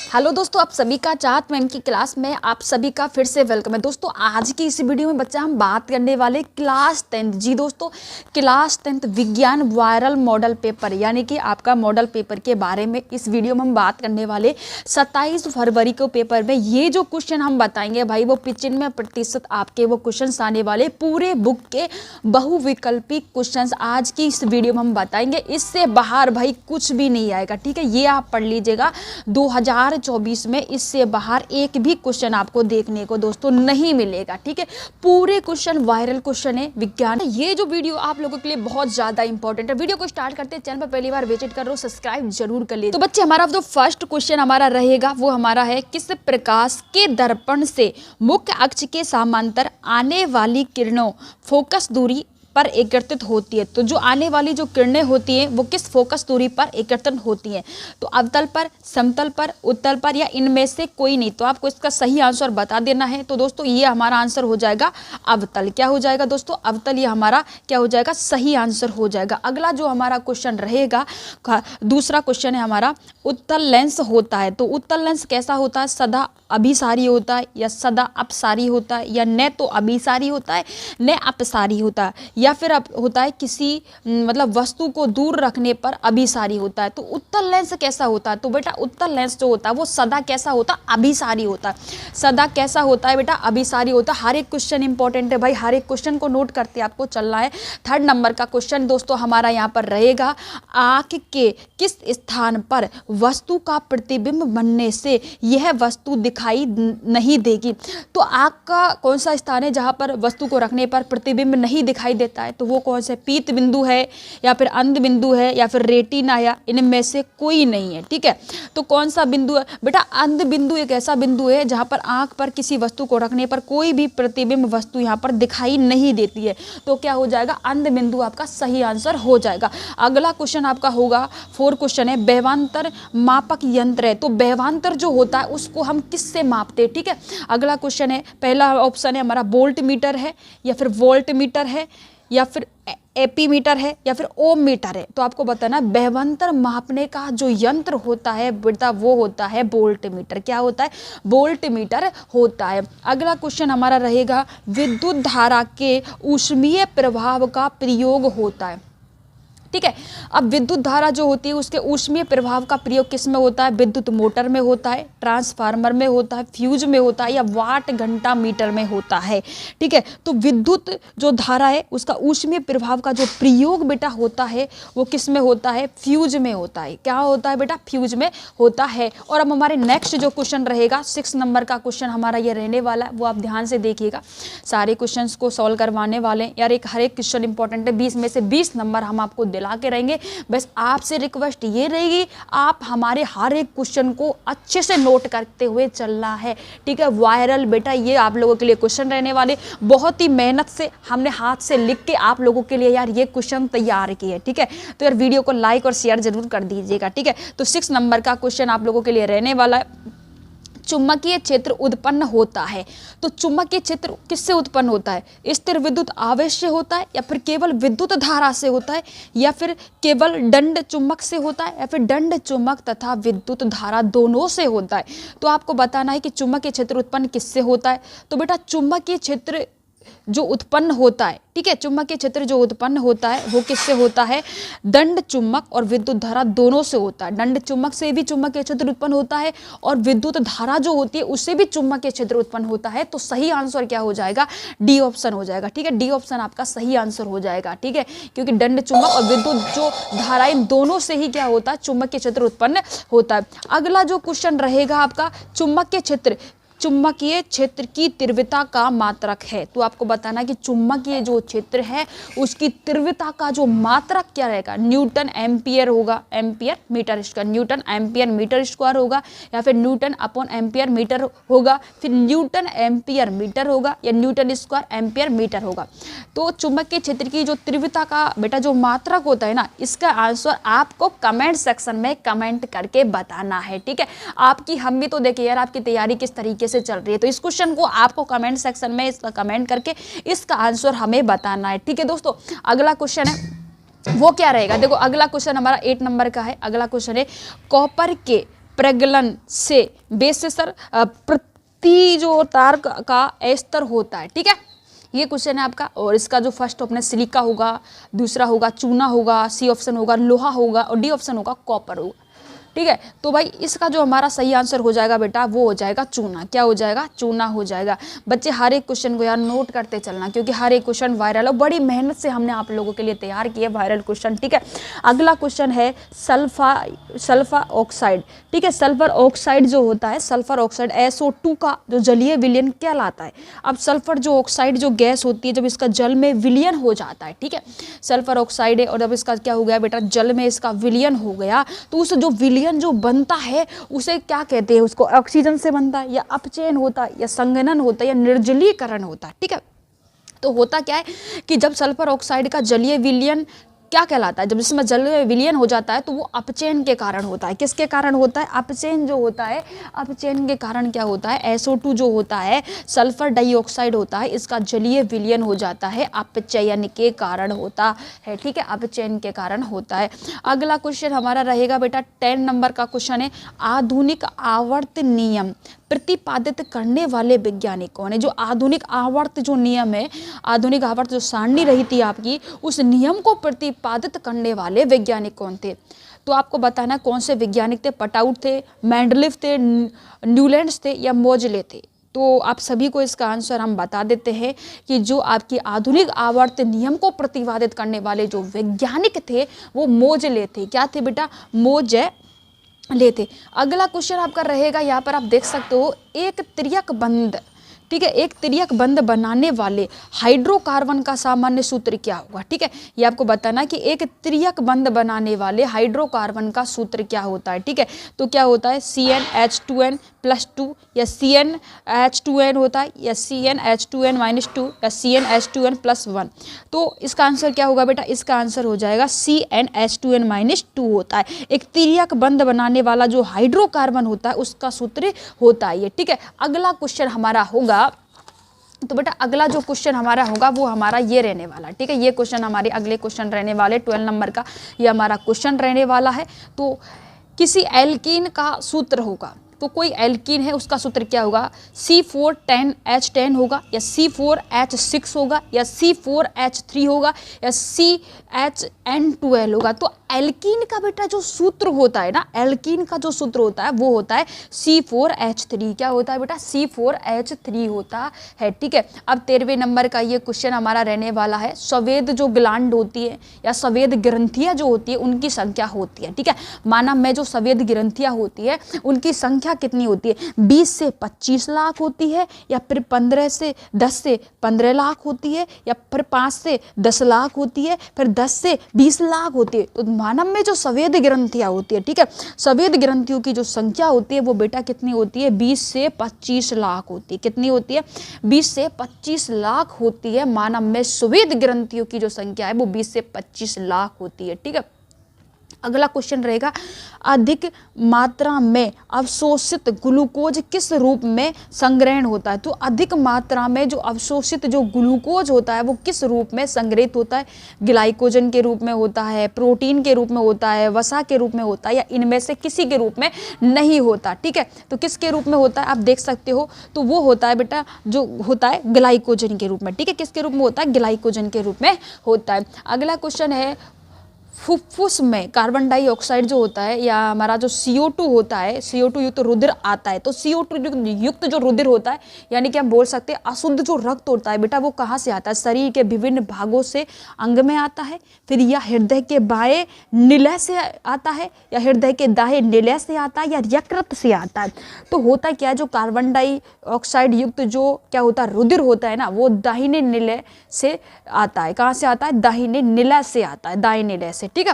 Hello दोस्तों, आप सभी का चाहत मैम की क्लास में आप सभी का फिर से वेलकम है। दोस्तों आज की इस वीडियो में बच्चा हम बात करने वाले क्लास 10 जी दोस्तों क्लास 10 विज्ञान वायरल मॉडल पेपर यानी कि आपका मॉडल पेपर के बारे में इस वीडियो में हम बात करने वाले। 27 फरवरी को पेपर में ये जो क्वेश्चन हम बताएंगे भाई वो 95% आपके वो क्वेश्चन आने वाले पूरे बुक के बहुविकल्पी क्वेश्चन आज की इस वीडियो में हम बताएंगे। इससे बाहर भाई कुछ भी नहीं आएगा, ठीक है। ये आप पढ़ लीजिएगा 2024 में इससे बाहर एक भी क्वेश्चन आपको देखने को दोस्तों नहीं मिलेगा, ठीक है। पूरे क्वेश्चन वायरल क्वेश्चन है विज्ञान। ये जो वीडियो आप लोगों के लिए बहुत ज्यादा इंपॉर्टेंट है। वीडियो को स्टार्ट करते हैं, चैनल पर पहली बार विजिट कर रहे हो सब्सक्राइब जरूर कर लिए। तो बच्चे हमारा जो फर्स्ट क्वेश्चन हमारा रहेगा वो हमारा है, किस प्रकाश के दर्पण से मुख्य अक्ष के समांतर आने वाली किरणों फोकस दूरी पर एकत्रित होती है। तो जो आने वाली जो किरणें होती हैं वो किस फोकस दूरी पर एकत्रित होती हैं? तो अवतल पर, समतल पर, उत्तल पर या इनमें से कोई नहीं। तो आपको इसका सही आंसर बता देना है। तो दोस्तों ये हमारा आंसर हो जाएगा अवतल। क्या हो जाएगा दोस्तों? अवतल। ये हमारा क्या हो जाएगा? सही आंसर हो जाएगा। अगला जो हमारा क्वेश्चन रहेगा, दूसरा क्वेश्चन है हमारा, उत्तल लेंस होता है। तो उत्तल लेंस कैसा होता है? सदा अभिसारी होता है या सदा अपसारी होता है या न तो अभिसारी होता है न अपसारी होता है या फिर होता है किसी मतलब वस्तु को दूर रखने पर अभिसारी होता है। तो उत्तल लेंस कैसा होता है? तो बेटा उत्तल लेंस जो होता है वो सदा कैसा होता है? अभिसारी होता है। सदा कैसा होता है बेटा? अभिसारी होता है। हर एक क्वेश्चन इंपॉर्टेंट है भाई, हर एक क्वेश्चन को नोट करते आपको चलना है। थर्ड नंबर का क्वेश्चन दोस्तों हमारा यहाँ पर रहेगा, आँख के किस स्थान पर वस्तु का प्रतिबिंब बनने से यह वस्तु दिखाई नहीं देगी? तो आँख का कौन सा स्थान है जहाँ पर वस्तु को रखने पर प्रतिबिंब नहीं दिखाई देता है? तो वो कौन सा? पीत बिंदु है या फिर अंध बिंदु है या फिर रेटिना है? इनमें से कोई नहीं है, ठीक है। तो कौन सा बिंदु है बेटा? अंध बिंदु एक ऐसा बिंदु है जहां पर आंख पर किसी वस्तु को रखने पर कोई भी प्रतिबिंब वस्तु यहां पर दिखाई नहीं देती है। तो क्या हो जाएगा? अंध बिंदु आपका सही आंसर हो जाएगा। अगला क्वेश्चन आपका होगा, 4 क्वेश्चन है, व्यवांतर मापक यंत्र है। तो व्यवांतर जो होता है उसको हम किससे मापते हैं, ठीक है। अगला क्वेश्चन है, पहला ऑप्शन है हमारा वोल्ट मीटर है या फिर वोल्ट मीटर है या फिर एपीमीटर है या फिर ओम मीटर है। तो आपको बताना व्यवांतर मापने का जो यंत्र होता है बेटा वो होता है वोल्ट मीटर। क्या होता है? वोल्ट मीटर होता है। अगला क्वेश्चन हमारा रहेगा, विद्युत धारा के ऊष्मीय प्रभाव का प्रयोग होता है, ठीक है। अब विद्युत धारा जो होती है उसके ऊष्मीय प्रभाव का प्रयोग किस में होता है? विद्युत मोटर में होता है, ट्रांसफार्मर में होता है, फ्यूज में होता है या वाट घंटा मीटर में होता है, ठीक है। तो विद्युत जो धारा है उसका ऊष्मीय प्रभाव का जो प्रयोग बेटा होता है वो किस में होता है? फ्यूज में होता है। क्या होता है बेटा? फ्यूज में होता है। और अब हमारे नेक्स्ट जो क्वेश्चन रहेगा 6 नंबर का क्वेश्चन हमारा ये रहने वाला है, वो आप ध्यान से देखिएगा। सारे क्वेश्चन को सॉल्व करवाने वाले यार, हर एक क्वेश्चन इंपॉर्टेंट है। 20 में से 20 नंबर हम आपको दिला के रहेंगे। बस आपसे रिक्वेस्ट ये रहेगी, आप हमारे हर एक क्वेश्चन को अच्छे से नोट करते हुए चलना है, ठीक है। वायरल बेटा ये आप लोगों के लिए क्वेश्चन रहने वाले, बहुत ही मेहनत से हमने हाथ से लिख के आप लोगों के लिए यार ये क्वेश्चन तैयार किए, ठीक है। तो यार वीडियो को लाइक और शेयर जरूर कर दीजिएगा, ठीक है। तो 6 नंबर का क्वेश्चन आप लोगों के लिए रहने वाला है, चुंबकीय क्षेत्र उत्पन्न होता है। तो चुंबकीय क्षेत्र किससे उत्पन्न होता है? स्थिर विद्युत आवेश से होता है या फिर केवल विद्युत धारा से होता है या फिर केवल दंड चुंबक से होता है या फिर दंड चुंबक तथा विद्युत धारा दोनों से होता है? तो आपको बताना है कि चुंबकीय क्षेत्र उत्पन्न किससे होता है। तो बेटा चुंबकीय क्षेत्र जो उत्पन्न होता है, ठीक है, चुंबकीय क्षेत्र जो उत्पन्न होता है वो किससे होता है? दंड चुंबक और विद्युत धारा दोनों से होता है। दंड चुंबक से भी चुंबकीय क्षेत्र उत्पन्न होता है और विद्युत धारा जो होती है उससे भी चुंबकीय क्षेत्र उत्पन्न होता है। तो सही आंसर क्या हो जाएगा? डी ऑप्शन हो जाएगा, ठीक है। डी ऑप्शन आपका सही आंसर हो जाएगा, ठीक है, क्योंकि दंड चुंबक और विद्युत जो धाराएं दोनों से ही क्या होता है? चुंबकीय क्षेत्र उत्पन्न होता है। अगला जो क्वेश्चन रहेगा आपका, चुंबकीय क्षेत्र की तीव्रता का मात्रक है। तो आपको बताना कि चुंबकीय जो क्षेत्र है उसकी तीव्रता का जो मात्रक क्या रहेगा? न्यूटन एम्पियर होगा, ampere metre square, newton ampere metre square होगा या फिर न्यूटन अपॉन एम्पियर मीटर होगा, फिर न्यूटन एम्पियर मीटर होगा या न्यूटन स्क्वायर एम्पियर मीटर होगा। तो चुंबकीय क्षेत्र की जो तीव्रता का बेटा जो मात्रक होता है ना, इसका आंसर आपको कमेंट सेक्शन में कमेंट करके बताना है, ठीक है। आपकी हम भी तो देखिए यार आपकी तैयारी किस तरीके से चल रही है, तो इस क्वेश्चन को आपको कमेंट सेक्शन में इसका कमेंट करके इसका आंसर हमें बताना है, ठीक है दोस्तों। अगला क्वेश्चन है वो क्या रहेगा? देखो अगला क्वेश्चन हमारा 8 नंबर का है। अगला क्वेश्चन है, कॉपर के प्रगलन से बेस से सर प्रति जो तार का एस्तर होता है। ठीक है, ये क्वेश्चन है आपका। और इसका जो फर्स्ट ऑप्शन सिलिका होगा, दूसरा होगा चूना होगा, सी ऑप्शन होगा लोहा होगा और डी ऑप्शन होगा कॉपर होगा। ठीक है, तो भाई इसका जो हमारा सही आंसर हो जाएगा बेटा वो हो जाएगा चूना। क्या हो जाएगा? चूना हो जाएगा। बच्चे हर एक क्वेश्चन को यार नोट करते चलना, क्योंकि हर एक क्वेश्चन वायरल है, बड़ी मेहनत से हमने आप लोगों के लिए तैयार किए वायरल क्वेश्चन। ठीक है, अगला क्वेश्चन है सल्फर ऑक्साइड। ठीक है, सल्फर ऑक्साइड जो होता है, सल्फर ऑक्साइड SO2 का जो जलीय विलयन कहलाता है। अब सल्फर जो ऑक्साइड जो गैस होती है, जब इसका जल में विलयन हो जाता है, ठीक है, सल्फर ऑक्साइड है, और जब इसका क्या हो गया बेटा, जल में इसका विलयन हो गया, तो उस जो विलयन जो बनता है उसे क्या कहते हैं? उसको ऑक्सीजन से बनता है, या अपचयन होता है, या संघनन होता है, या निर्जलीकरण होता है। ठीक है, तो होता क्या है कि जब सल्फर ऑक्साइड का जलीय विलयन क्या कहलाता है, जब इसमें जल विलयन हो जाता है तो वो अपचयन के कारण होता है। किसके कारण होता है? अपचयन जो होता है, अपचयन के कारण क्या होता है? SO2 जो होता है, सल्फर डाइऑक्साइड होता है, इसका जलीय विलयन हो जाता है, अपचयन के कारण होता है। ठीक है, अपचयन के कारण होता है। अगला क्वेश्चन हमारा रहेगा बेटा 10 नंबर का क्वेश्चन है, आधुनिक आवर्त नियम प्रतिपादित करने वाले वैज्ञानिक कौन है? जो आधुनिक आवर्त जो नियम है, आधुनिक आवर्त जो सारणी रही थी आपकी, उस नियम को प्रतिपादित करने वाले वैज्ञानिक कौन थे? तो आपको बताना कौन से वैज्ञानिक थे। पटाउट थे, मेंडलीफ थे, न्यूलैंड्स थे, या मोजले थे। तो आप सभी को इसका आंसर हम बता देते हैं कि जो आपकी आधुनिक आवर्त नियम को प्रतिपादित करने वाले जो वैज्ञानिक थे वो मोजले थे। क्या थे बेटा? मोजले थे। अगला क्वेश्चन आपका रहेगा, यहाँ पर आप देख सकते हो, एक त्रियक बंध, ठीक है, एक त्रियक बंध बनाने वाले हाइड्रोकार्बन का सामान्य सूत्र क्या होगा? ठीक है, ये आपको बताना कि एक त्रियक बंध बनाने वाले हाइड्रोकार्बन का सूत्र क्या होता है। ठीक है, तो क्या होता है? CnH2n+2, या CnH2n होता है, या CnH2n-2, या CnH2n+1। तो इसका आंसर क्या होगा बेटा? इसका आंसर हो जाएगा CnH2n-2 होता है। एक त्रियक बंध बनाने वाला जो हाइड्रोकार्बन होता है उसका सूत्र होता है ये। ठीक है, अगला क्वेश्चन हमारा होगा, तो बेटा अगला जो क्वेश्चन हमारा होगा वो हमारा ये रहने वाला। ठीक है, ये क्वेश्चन हमारे अगले क्वेश्चन रहने वाले 12 नंबर का ये हमारा क्वेश्चन रहने वाला है। तो किसी एल्कीन का सूत्र होगा, तो कोई एल्कीन है उसका सूत्र क्या होगा? C410H10 होगा, या C4H6 होगा, या C4H3 होगा, या CHN12 होगा। तो एल्कीन का बेटा जो सूत्र होता है ना, एल्कीन का जो सूत्र होता है वो होता है C4H3। क्या होता है बेटा? C4H3 होता है। ठीक है, अब 13वें नंबर का ये क्वेश्चन हमारा रहने वाला है, संवेद जो ग्लैंड होती है या संवेद ग्रंथियां जो होती है उनकी संख्या होती है। ठीक है, मानव में जो संवेद ग्रंथियां होती है उनकी संख्या कितनी होती है? 20 से 25 लाख होती है, या फिर 10 से 15 लाख होती है, या फिर 5 से 10 लाख होती है, फिर 10 से 20 लाख होती है। तो मानव में जो संवेद ग्रंथियां होती है, ठीक है, संवेद ग्रंथियों की जो संख्या होती है वो बेटा कितनी होती है? 20 से 25 लाख होती है। कितनी होती है? 20 से 25 लाख होती है। मानव में संवेद ग्रंथियों की जो संख्या है वो 20 से 25 लाख होती है। ठीक है, अगला क्वेश्चन रहेगा, अधिक मात्रा में अवशोषित ग्लूकोज किस रूप में संग्रहण होता है? तो अधिक मात्रा में जो अवशोषित जो ग्लूकोज होता है वो किस रूप में संग्रहित होता है? ग्लाइकोजन के रूप में होता है, प्रोटीन के रूप में होता है, वसा के रूप में होता है, या इनमें से किसी के रूप में नहीं होता? ठीक है, तो किसके रूप में होता है आप देख सकते हो, तो वो होता है बेटा जो होता है ग्लाइकोजन के रूप में। ठीक है, किसके रूप में होता है? ग्लाइकोजन के रूप में होता है। अगला क्वेश्चन है, फुफ्फुस में कार्बन डाइऑक्साइड जो होता है या हमारा जो CO2 होता है, CO2 युक्त रुधिर आता है, तो CO2 युक्त जो रुधिर होता है, यानी कि हम बोल सकते हैं अशुद्ध जो रक्त होता है बेटा वो कहाँ से आता है? शरीर के विभिन्न भागों से अंग में आता है, फिर या हृदय के बाएं निलय से आता है, या हृदय के दाएं निलय से आता है, या यकृत से आता है। तो होता क्या है, जो कार्बन डाइऑक्साइड युक्त जो क्या होता है रुधिर होता है ना, वो दाहिने निलय से आता है। कहाँ से आता है? दाहिने निलय से आता है, दाएं निलय से। ठीक है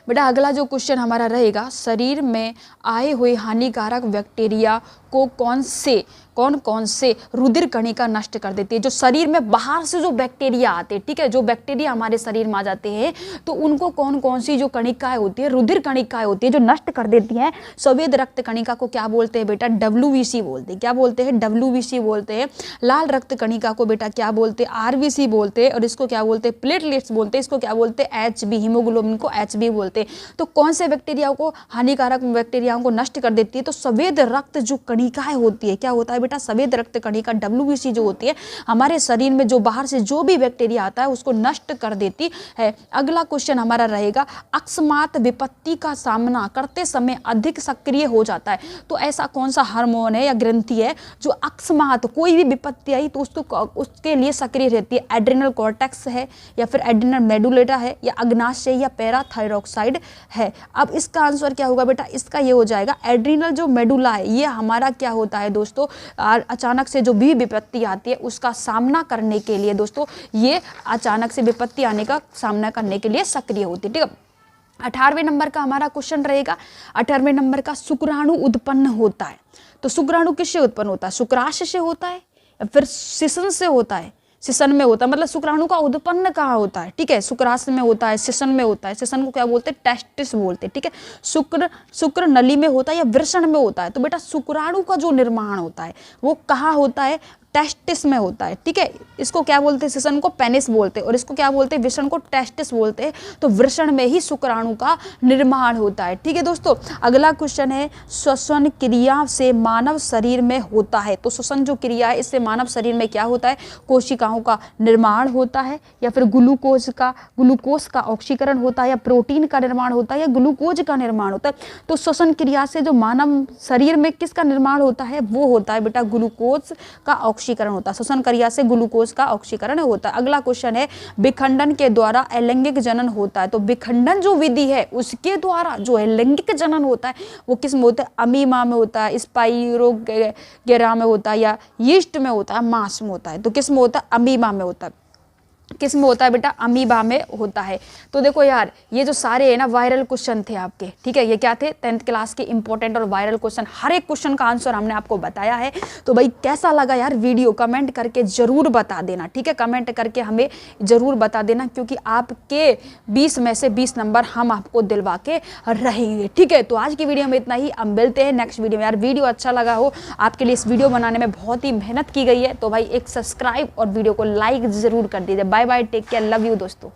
बेटा, अगला जो क्वेश्चन हमारा रहेगा, शरीर में आए हुए हानिकारक बैक्टीरिया को कौन से कौन कौन से रुधिर कणिका नष्ट कर देती है। जो शरीर में बाहर से जो बैक्टीरिया आते हैं, ठीक है, जो बैक्टीरिया हमारे शरीर में आ जाते हैं तो उनको कौन कौन सी जो कणिकाएं होती है, रुधिर कणिकाएं होती है जो नष्ट कर देती हैं। सफेद रक्त कणिका को क्या बोलते हैं बेटा, WBC बोलते हैं। क्या बोलते हैं, WBC बोलते हैं। लाल रक्त कणिका को बेटा क्या बोलते हैं, RBC बोलते हैं। और इसको क्या बोलते हैं, प्लेटलेट्स बोलते हैं। इसको क्या बोलते हैं, HB, हीमोग्लोबिन को HB बोलते हैं। तो कौन से बैक्टीरिया को, हानिकारक बैक्टीरियाओं को नष्ट कर देती है, तो सफेद रक्त जो कणिकाएं होती है, क्या होता है बेटा, सफेद रक्त कणिका WBC जो होती है हमारे शरीर में जो बाहर से जो भी बैक्टीरिया आता है उसको नष्ट कर देती है। अगला क्वेश्चन हमारा रहेगा, अकस्मात विपत्ति का सामना करते समय अधिक सक्रिय हो जाता है। तो ऐसा कौन सा हार्मोन है या ग्रंथि है जो अकस्मात कोई भी विपत्ति आई तो उसके लिए सक्रिय रहती है। एड्रिनल कॉर्टेक्स है, या फिर एड्रिनल मेडुलेटा है, या अग्नाशय या पैराथायरॉक्साइड है। अब इसका आंसर क्या होगा बेटा, इसका ये हो जाएगा एड्रिनल जो मेडुला है, ये हमारा क्या होता है दोस्तों, अचानक से जो भी विपत्ति आती है उसका सामना करने के लिए दोस्तों, ये अचानक से विपत्ति आने का सामना करने के लिए सक्रिय होती है। ठीक है, 18वें नंबर का हमारा क्वेश्चन रहेगा। 18वें नंबर का, शुक्राणु उत्पन्न होता है। तो शुक्राणु किससे उत्पन्न होता है, शुक्राशय से होता है या फिर शिशन से होता है, शिशन में होता है। मतलब शुक्राणु का उत्पन्न कहाँ होता है, ठीक है, शुक्राशय में होता है, शिशन में होता है। शिशन को क्या बोलते हैं, टेस्टिस बोलते हैं। ठीक है, शुक्र नली में होता है या वृषण में होता है। तो बेटा शुक्राणु का जो निर्माण होता है वो कहाँ होता है, टेस्टिस में होता है। ठीक है, इसको क्या बोलते हैं, शिशन को पेनिस बोलते हैं और इसको क्या बोलते हैं, वृषण को टेस्टिस बोलते हैं। तो वृषण में ही शुक्राणु का निर्माण होता है। ठीक है दोस्तों, अगला क्वेश्चन है, श्वसन क्रिया से मानव शरीर में होता है। तो श्वसन जो क्रिया है इससे मानव शरीर में क्या होता है, कोशिकाओं का निर्माण होता है, या फिर ग्लूकोज का ऑक्सीकरण होता है, या प्रोटीन का निर्माण होता है, या ग्लूकोज का निर्माण होता है। तो श्वसन क्रिया से जो मानव शरीर में किसका निर्माण होता है, वो होता है बेटा ग्लूकोज का ऑक्सीकरण होता है। श्वसन क्रिया से ग्लूकोज का ऑक्सीकरण होता है। अगला क्वेश्चन है, विखंडन के द्वारा अलैंगिक जनन होता है। तो विखंडन जो विधि है उसके द्वारा जो अलैंगिक जनन होता है वो किस में होता है, अमीमा में होता है, स्पाइरोगेरा में होता है, या यीस्ट में होता है, मांस में होता है। तो किस में होता है, अमीमा में होता है। किस में होता है बेटा, अमीबा में होता है। तो देखो यार, ये जो सारे है ना वायरल क्वेश्चन थे आपके, ठीक है, ये क्या थे, 10th क्लास के इंपॉर्टेंट और वायरल क्वेश्चन। हर एक क्वेश्चन का आंसर हमने आपको बताया है। तो भाई कैसा लगा यार वीडियो, कमेंट करके जरूर बता देना। ठीक है, कमेंट करके हमें जरूर बता देना, क्योंकि आपके 20 में से 20 नंबर हम आपको दिलवा के रहेंगे। ठीक है, तो आज की वीडियो में इतना ही। अब मिलते हैं नेक्स्ट वीडियो में। यार वीडियो अच्छा लगा हो, आपके लिए इस वीडियो बनाने में बहुत ही मेहनत की गई है, तो भाई एक सब्सक्राइब और वीडियो को लाइक जरूर कर दीजिए। Bye bye, take care, love you दोस्तों।